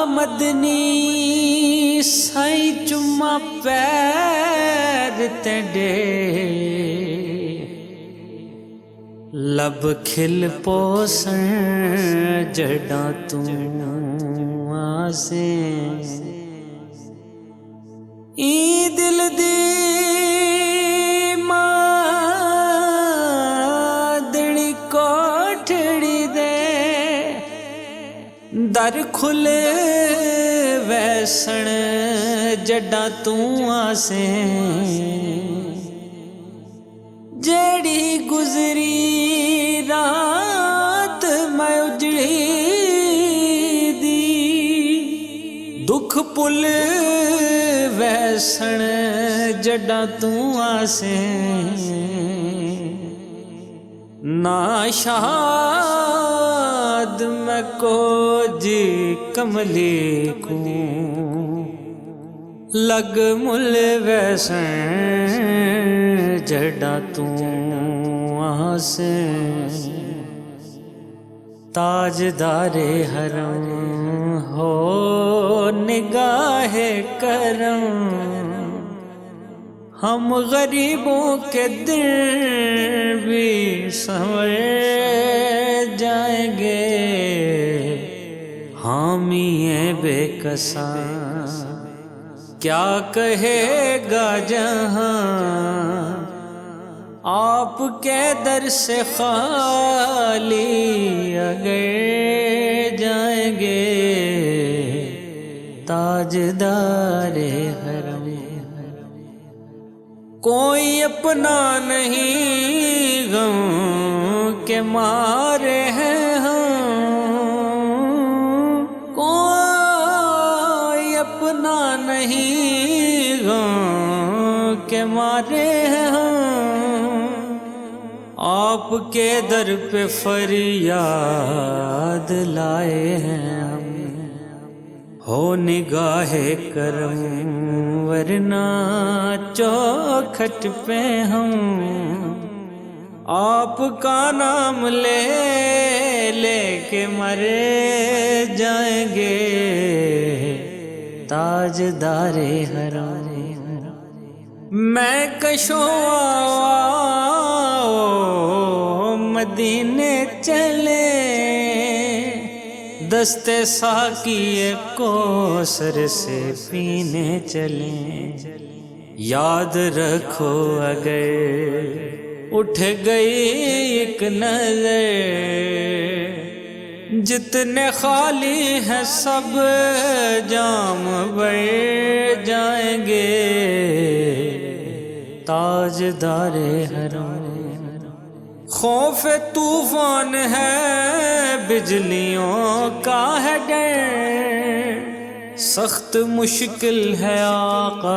مدنی سائی چما پیر تیڈے لب کھل پوسن جڑاں تو آسیں ای دل دی مادنی کوٹھڑی دے در کھل ویسن جڑاں تو آسیں جیڑی گزری رات میں اجڑی دی دکھ پل ویسن جڑاں تو آسیں ناشاد میں کو جی کملی کو لگ مل ویسن جڑاں تو آسیں تاجدار حرم ہو نگاہ کرم ہم غریبوں کے دل بھی سنور جائیں گے حامی بے کساں کیا کہے گا جہاں آپ کے در سے خالی اگر جائیں گے تاجدار حرم کوئی اپنا نہیں غم کے مارے ہیں ہم کوئی اپنا نہیں غم کے مارے ہیں ہم آپ کے در پہ فریاد لائے ہیں ہم ہو نگاہ کرم ورنہ چوکھٹ پہ ہم آپ کا نام لے لے کے مر جائیں گے تاجدار حرم میں کشوں مدینے چلے دستے ساقی کوثر سے پینے چلیں یاد رکھو اگر اٹھ گئی ایک نظر جتنے خالی ہیں سب جام بھر جائیں گے تاجدار حرم خوف طوفان ہے بجلیوں کا ہے ڈر سخت مشکل ہے آقا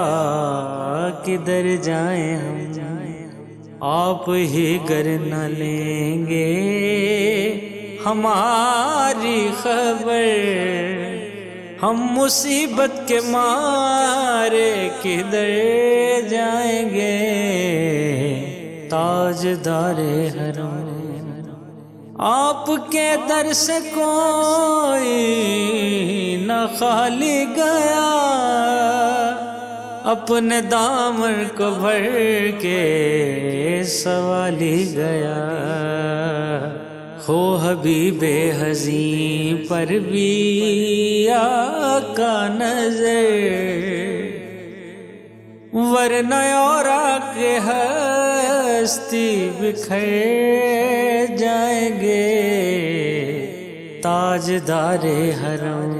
کدھر جائیں ہم آپ ہی گر نہ لیں گے ہماری خبر ہم مصیبت کے مارے کدھر جائیں گے تاجدار حرم آپ کے در سے کوئی نہ خالی گیا اپنے دامن کو بھر کے سوالی گیا ہو حبیب حزین پر بھی آقا نظر ورنہ اور کے ہستی بکھر جائیں گے تاجدار حرم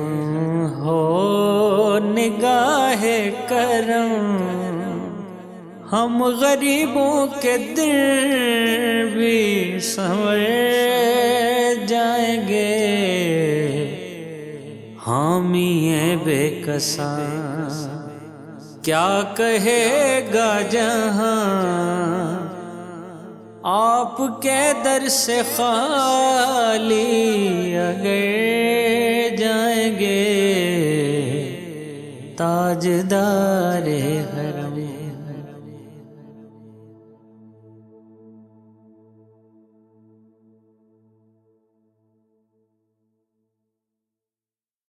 ہو نگاہ کرم ہم غریبوں کے دل بھی سنور جائیں گے حامی بے کساں کیا کہے گا جہاں آپ کے در سے خالی اگر جائیں گے تاجدار حرم